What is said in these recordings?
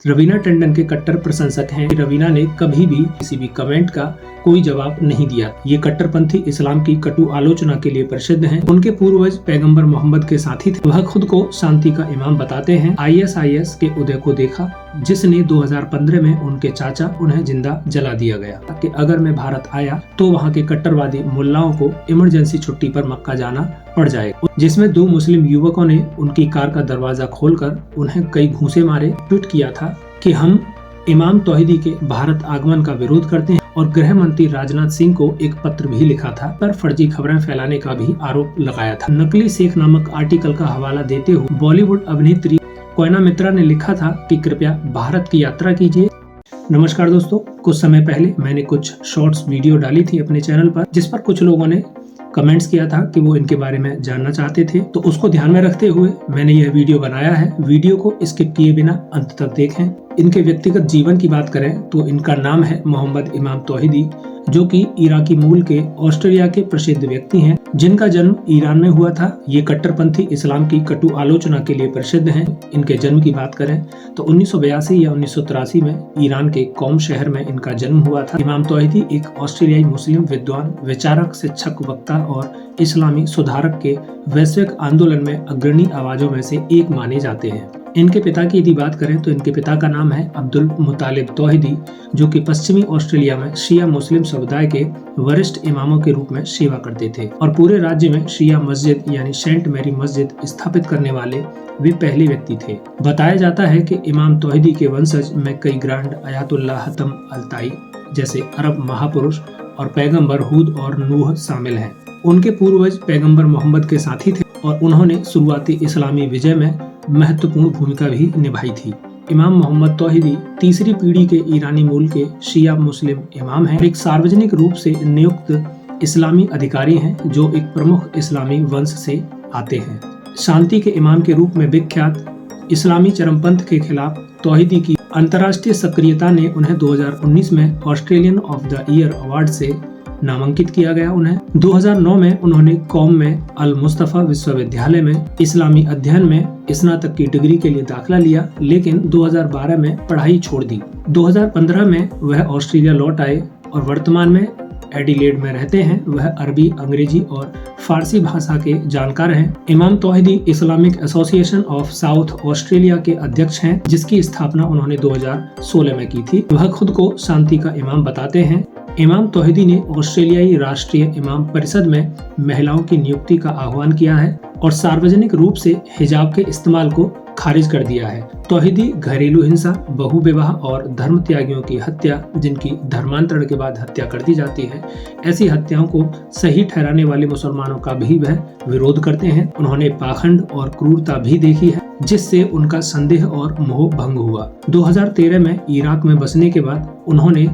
रवीना टंडन के कट्टर प्रशंसक हैं। रवीना ने कभी भी किसी भी कमेंट का कोई जवाब नहीं दिया। ये कट्टरपंथी इस्लाम की कटु आलोचना के लिए प्रसिद्ध हैं। उनके पूर्वज पैगंबर मोहम्मद के साथी थे। वह खुद को शांति का इमाम बताते हैं। ISIS के उदय को देखा, जिसने 2015 में उनके चाचा उन्हें जिंदा जला दिया गया कि अगर मैं भारत आया तो वहाँ के कट्टरवादी मुल्लाओं को इमरजेंसी छुट्टी पर मक्का जाना पड़ जाएगा, जिसमें 2 मुस्लिम युवकों ने उनकी कार का दरवाजा खोलकर उन्हें कई घूंसे मारे। ट्वीट किया था कि हम इमाम तौहीदी के भारत आगमन का विरोध करते हैं और गृह मंत्री राजनाथ सिंह को एक पत्र भी लिखा था, पर फर्जी खबरें फैलाने का भी आरोप लगाया था। नकली शेख नामक आर्टिकल का हवाला देते हुए बॉलीवुड अभिनेत्री कोयना मित्रा ने लिखा था कि कृपया भारत की यात्रा कीजिए। नमस्कार दोस्तों, कुछ समय पहले मैंने कुछ शॉर्ट्स वीडियो डाली थी अपने चैनल पर, जिस पर कुछ लोगों ने कमेंट्स किया था कि वो इनके बारे में जानना चाहते थे, तो उसको ध्यान में रखते हुए मैंने यह वीडियो बनाया है। वीडियो को स्किप किए बिना अंत तक देखें। इनके व्यक्तिगत जीवन की बात करें तो इनका नाम है मोहम्मद इमाम तौहीदी, जो कि इराकी मूल के ऑस्ट्रेलिया के प्रसिद्ध व्यक्ति हैं, जिनका जन्म ईरान में हुआ था। ये कट्टरपंथी इस्लाम की कटु आलोचना के लिए प्रसिद्ध हैं। इनके जन्म की बात करें तो 1982 या 1983 में ईरान के कौम शहर में इनका जन्म हुआ था। इमाम तौहीदी एक ऑस्ट्रेलियाई मुस्लिम विद्वान, विचारक, शिक्षक, वक्ता और इस्लामी सुधारक के वैश्विक आंदोलन में अग्रणी आवाजों में से एक माने जाते हैं। इनके पिता की यदि बात करें तो इनके पिता का नाम है अब्दुल मुतालिब तौहीदी, जो कि पश्चिमी ऑस्ट्रेलिया में शिया मुस्लिम समुदाय के वरिष्ठ इमामों के रूप में सेवा करते थे और पूरे राज्य में शिया मस्जिद यानी सेंट मैरी मस्जिद स्थापित करने वाले वे पहले व्यक्ति थे। बताया जाता है कि इमाम तौहीदी के वंशज में कई ग्रांड अयातुल्लाह हतम अल-ताई जैसे अरब महापुरुष और पैगंबर हूद और नूह शामिल हैं। उनके पूर्वज पैगंबर मोहम्मद के साथी थे और उन्होंने शुरुआती इस्लामी विजय में महत्वपूर्ण भूमिका भी निभाई थी। इमाम मोहम्मद तौहीदी तीसरी पीढ़ी के ईरानी मूल के शिया मुस्लिम इमाम हैं। एक सार्वजनिक रूप से नियुक्त इस्लामी अधिकारी हैं, जो एक प्रमुख इस्लामी वंश से आते हैं। शांति के इमाम के रूप में विख्यात इस्लामी चरमपंथ के खिलाफ तौहीदी की अंतर्राष्ट्रीय सक्रियता ने उन्हें 2019 में Australian of the year award से नामांकित किया गया। उन्हें 2009 में उन्होंने कौम में अल मुस्तफा विश्वविद्यालय में इस्लामी अध्ययन में स्नातक की डिग्री के लिए दाखिला लिया, लेकिन 2012 में पढ़ाई छोड़ दी। 2015 में वह ऑस्ट्रेलिया लौट आए और वर्तमान में एडिलेड में रहते हैं। वह अरबी, अंग्रेजी और फारसी भाषा के जानकार हैं। इमाम Tauhidi Islamic association of south Australia के अध्यक्ष हैं, जिसकी स्थापना उन्होंने 2016 में की थी। वह खुद को शांति का इमाम बताते हैं। इमाम तौहीदी ने ऑस्ट्रेलियाई राष्ट्रीय इमाम परिषद में महिलाओं की नियुक्ति का आह्वान किया है और सार्वजनिक रूप से हिजाब के इस्तेमाल को खारिज कर दिया है। तौहीदी घरेलू हिंसा, बहु विवाह और धर्म त्यागियों की हत्या, जिनकी धर्मांतरण के बाद हत्या कर दी जाती है, ऐसी हत्याओं को सही ठहराने वाले मुसलमानों का भी वह विरोध करते हैं। उन्होंने पाखंड और क्रूरता भी देखी है, जिससे उनका संदेह और मोह भंग हुआ। 2013 में इराक में बसने के बाद उन्होंने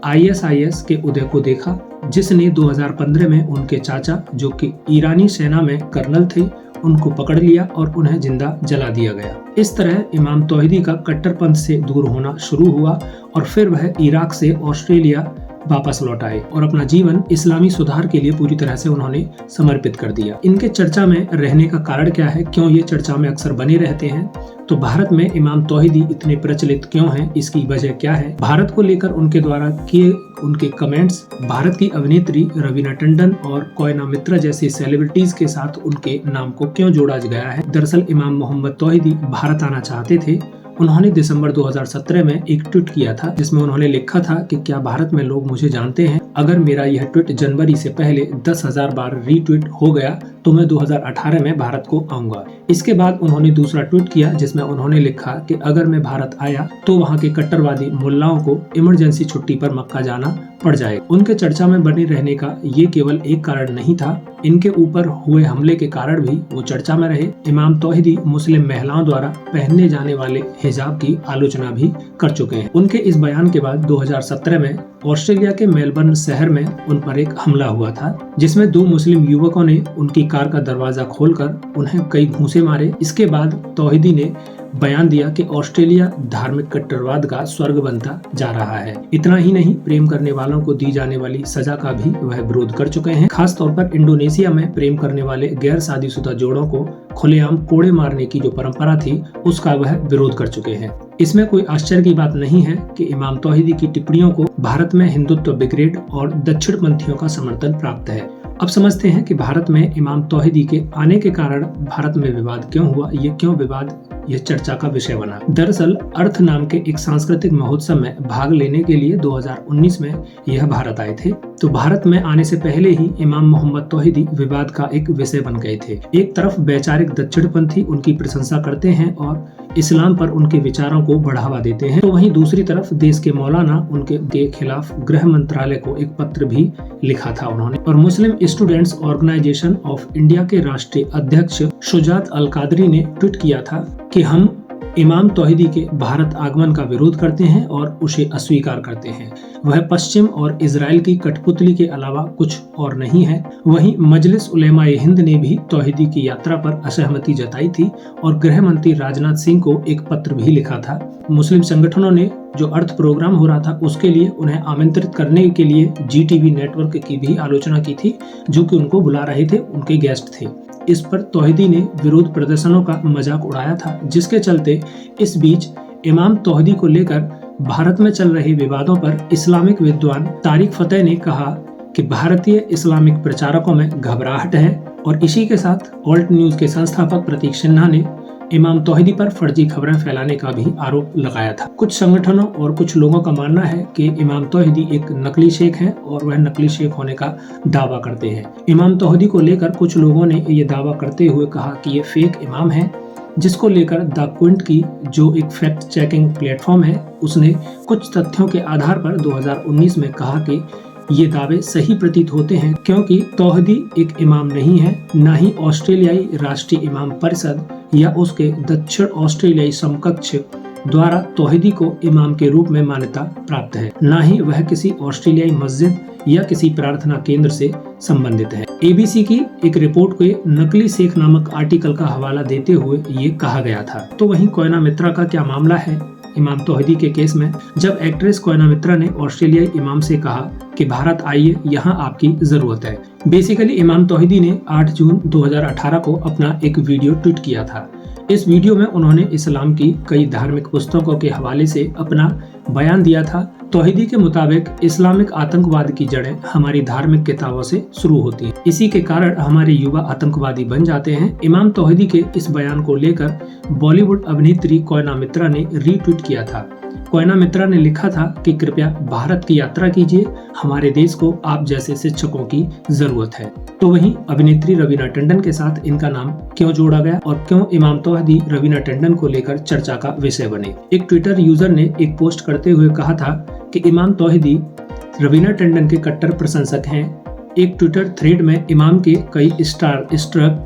ISIS के उदय को देखा, जिसने 2015 में उनके चाचा, जो कि ईरानी सेना में कर्नल थे, उनको पकड़ लिया और उन्हें जिंदा जला दिया गया। इस तरह इमाम तौहीदी का कट्टरपंथ से दूर होना शुरू हुआ और फिर वह इराक से ऑस्ट्रेलिया वापस लौट आए और अपना जीवन इस्लामी सुधार के लिए पूरी तरह से उन्होंने समर्पित कर दिया। इनके चर्चा में रहने का कारण क्या है, क्यों ये चर्चा में अक्सर बने रहते हैं, तो भारत में इमाम तौहीदी इतने प्रचलित क्यों हैं, इसकी वजह क्या है, भारत को लेकर उनके द्वारा किए उनके कमेंट्स, भारत की अभिनेत्री रवीना टंडन और कोयना मित्रा जैसी सेलिब्रिटीज के साथ उनके नाम को क्यों जोड़ा गया है। दरअसल इमाम मोहम्मद तौहीदी भारत आना चाहते थे। उन्होंने दिसंबर 2017 में एक ट्वीट किया था, जिसमें उन्होंने लिखा था कि क्या भारत में लोग मुझे जानते हैं? अगर मेरा यह ट्वीट जनवरी से पहले 10,000 बार रीट्वीट हो गया तो मैं 2018 में भारत को आऊंगा। इसके बाद उन्होंने दूसरा ट्वीट किया, जिसमें उन्होंने लिखा कि अगर मैं भारत आया तो वहाँ के कट्टरवादी मुल्लाओं को इमरजेंसी छुट्टी पर मक्का जाना पड़ जाएगा। उनके चर्चा में बने रहने का ये केवल एक कारण नहीं था, इनके ऊपर हुए हमले के कारण भी वो चर्चा में रहे। इमाम तौहीदी मुस्लिम महिलाओं द्वारा पहनने जाने वाले हिजाब की आलोचना भी कर चुके हैं। उनके इस बयान के बाद 2017 में ऑस्ट्रेलिया के मेलबर्न शहर में उन पर एक हमला हुआ था, जिसमें 2 मुस्लिम युवकों ने उनकी कार का दरवाजा खोलकर उन्हें कई घूंसे मारे। इसके बाद तौहीदी ने बयान दिया कि ऑस्ट्रेलिया धार्मिक कट्टरवाद का स्वर्ग बनता जा रहा है। इतना ही नहीं, प्रेम करने वालों को दी जाने वाली सजा का भी वह विरोध कर चुके हैं। खास तौर पर इंडोनेशिया में प्रेम करने वाले गैर शादीशुदा जोड़ों को खुलेआम कोड़े मारने की जो परंपरा थी उसका वह विरोध कर चुके हैं। इसमें कोई आश्चर्य की बात नहीं है कि इमाम तौहीदी की टिप्पणियों को भारत में हिंदुत्व ब्रिगेड और दक्षिणपंथियों का समर्थन प्राप्त है। अब समझते हैं कि भारत में इमाम तौहीदी के आने के कारण भारत में विवाद क्यों हुआ, ये क्यों विवाद यह चर्चा का विषय बना। दरअसल अर्थ नाम के एक सांस्कृतिक महोत्सव में भाग लेने के लिए 2019 में यह भारत आए थे। तो भारत में आने से पहले ही इमाम मोहम्मद तौहीदी विवाद का एक विषय बन गए थे। एक तरफ वैचारिक दक्षिणपंथी उनकी प्रशंसा करते हैं और इस्लाम पर उनके विचारों को बढ़ावा देते हैं, तो वहीं दूसरी तरफ देश के मौलाना उनके खिलाफ गृह मंत्रालय को एक पत्र भी लिखा था उन्होंने। और Muslim students organisation of India के राष्ट्रीय अध्यक्ष शुजात अल कादरी ने ट्वीट किया था कि हम इमाम तौहीदी के भारत आगमन का विरोध करते हैं और उसे अस्वीकार करते हैं। वह पश्चिम और इजराइल की कठपुतली के अलावा कुछ और नहीं है। वहीं मजलिस उलेमाए हिंद ने भी तौहीदी की यात्रा पर असहमति जताई थी और गृह मंत्री राजनाथ सिंह को एक पत्र भी लिखा था। मुस्लिम संगठनों ने जो अर्थ प्रोग्राम हो रहा था उसके लिए उन्हें आमंत्रित करने के लिए GTV नेटवर्क की भी आलोचना की थी, जो कि उनको बुला रहे थे, उनके गेस्ट थे। इस पर तौहीदी ने विरोध प्रदर्शनों का मजाक उड़ाया था, जिसके चलते इस बीच इमाम तौहीदी को लेकर भारत में चल रहे विवादों पर इस्लामिक विद्वान तारिक फतेह ने कहा कि भारतीय इस्लामिक प्रचारकों में घबराहट है। और इसी के साथ ऑल्ट न्यूज के संस्थापक प्रतीक सिन्हा ने इमाम तौहीदी पर फर्जी खबरें फैलाने का भी आरोप लगाया था। कुछ संगठनों और कुछ लोगों का मानना है कि इमाम तौहीदी एक नकली शेख हैं और वह नकली शेख होने का दावा करते हैं। इमाम तौहीदी को लेकर कुछ लोगों ने ये दावा करते हुए कहा कि ये फेक इमाम है, जिसको लेकर द क्विंट की जो एक फैक्ट चेकिंग प्लेटफॉर्म है उसने कुछ तथ्यों के आधार पर 2019 में कहा कि ये दावे सही प्रतीत होते हैं, क्योंकि तौहीदी एक इमाम नहीं है, न ही ऑस्ट्रेलियाई राष्ट्रीय इमाम परिषद या उसके दक्षिण ऑस्ट्रेलियाई समकक्ष द्वारा तौहीदी को इमाम के रूप में मान्यता प्राप्त है, न ही वह किसी ऑस्ट्रेलियाई मस्जिद या किसी प्रार्थना केंद्र से संबंधित है। ABC की एक रिपोर्ट के नकली शेख नामक आर्टिकल का हवाला देते हुए ये कहा गया था। तो वहीं कोयना मित्रा का क्या मामला है इमाम तौहीदी के केस में, जब एक्ट्रेस कोयना मित्रा ने ऑस्ट्रेलियाई इमाम से कहा कि भारत आइए, यहाँ आपकी जरूरत है। बेसिकली इमाम तौहीदी ने 8 जून 2018 को अपना एक वीडियो ट्वीट किया था। इस वीडियो में उन्होंने इस्लाम की कई धार्मिक पुस्तकों के हवाले से अपना बयान दिया था। तौहीदी के मुताबिक इस्लामिक आतंकवाद की जड़ें हमारी धार्मिक किताबों से शुरू होती हैं। इसी के कारण हमारे युवा आतंकवादी बन जाते हैं। इमाम तौहीदी के इस बयान को लेकर बॉलीवुड अभिनेत्री कोयना मित्रा ने रीट्वीट किया था। कोयना मित्रा ने लिखा था कि कृपया भारत की यात्रा कीजिए, हमारे देश को आप जैसे शिक्षकों की जरूरत है। तो वहीं अभिनेत्री रवीना टंडन के साथ इनका नाम क्यों जोड़ा गया और क्यों इमाम तौहीदी रवीना टंडन को लेकर चर्चा का विषय बने। एक ट्विटर यूजर ने एक पोस्ट करते हुए कहा था कि इमाम तौहीदी रवीना टंडन के कट्टर प्रशंसक हैं। एक ट्विटर थ्रेड में इमाम के कई स्टार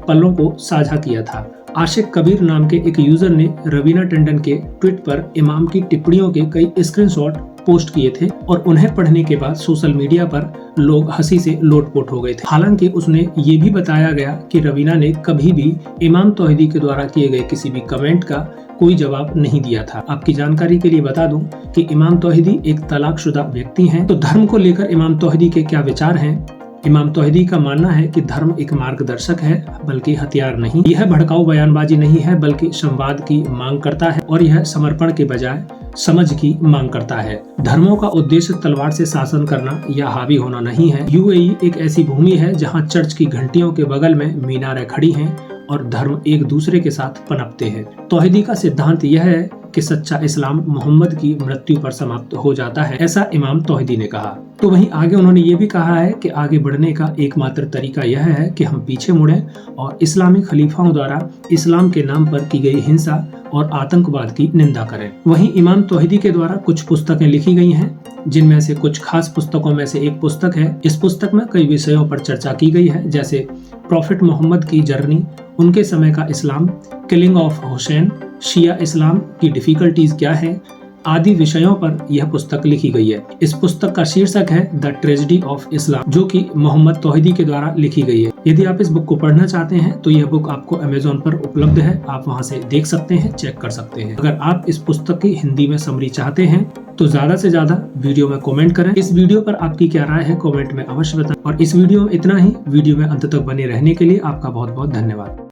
पलों को साझा किया था। आशिक कबीर नाम के एक यूजर ने रवीना टंडन के ट्वीट पर इमाम की टिप्पणियों के कई स्क्रीनशॉट पोस्ट किए थे और उन्हें पढ़ने के बाद सोशल मीडिया पर लोग हंसी से लोटपोट हो गए थे। हालांकि उसने ये भी बताया गया कि रवीना ने कभी भी इमाम तौहीदी के द्वारा किए गए किसी भी कमेंट का कोई जवाब नहीं दिया था। आपकी जानकारी के लिए बता दूं कि इमाम तौहीदी एक तलाकशुदा व्यक्ति हैं। तो धर्म को लेकर इमाम तौहीदी के क्या विचार हैं? इमाम तौहीदी का मानना है कि धर्म एक मार्गदर्शक है, बल्कि हथियार नहीं। यह भड़काऊ बयानबाजी नहीं है, बल्कि संवाद की मांग करता है और यह समर्पण के बजाय समझ की मांग करता है। धर्मों का उद्देश्य तलवार से शासन करना या हावी होना नहीं है। UAE एक ऐसी भूमि है जहां चर्च की घंटियों के बगल में मीनारें खड़ी हैं और धर्म एक दूसरे के साथ पनपते हैं। तौहीदी का सिद्धांत यह है कि सच्चा इस्लाम मोहम्मद की मृत्यु पर समाप्त हो जाता है, ऐसा इमाम तौहीदी ने कहा। तो वहीं आगे उन्होंने ये भी कहा है कि आगे बढ़ने का एकमात्र तरीका यह है कि हम पीछे मुड़ें और इस्लामी खलीफाओं द्वारा इस्लाम के नाम पर की गई हिंसा और आतंकवाद की निंदा करें। वहीं इमाम तौहीदी के द्वारा कुछ पुस्तकें लिखी गई हैं, जिनमें से कुछ खास पुस्तकों में से एक पुस्तक है। इस पुस्तक में कई विषयों पर चर्चा की गई है, जैसे प्रॉफिट मोहम्मद की जर्नी, उनके समय का इस्लाम, किलिंग ऑफ हुसैन, शिया इस्लाम की डिफिकल्टीज क्या है, आदि विषयों पर यह पुस्तक लिखी गई है। इस पुस्तक का शीर्षक है द ट्रेजेडी ऑफ इस्लाम, जो कि मोहम्मद तौहीदी के द्वारा लिखी गई है। यदि आप इस बुक को पढ़ना चाहते हैं तो यह बुक आपको अमेज़न पर उपलब्ध है, आप वहां से देख सकते हैं, चेक कर सकते हैं। अगर आप इस पुस्तक की हिंदी में समरी चाहते हैं तो ज्यादा से ज्यादा वीडियो में कमेंट करें। इस वीडियो पर आपकी क्या राय है कमेंट में अवश्य बताएं। और इस वीडियो में इतना ही। वीडियो में अंत तक बने रहने के लिए आपका बहुत बहुत धन्यवाद।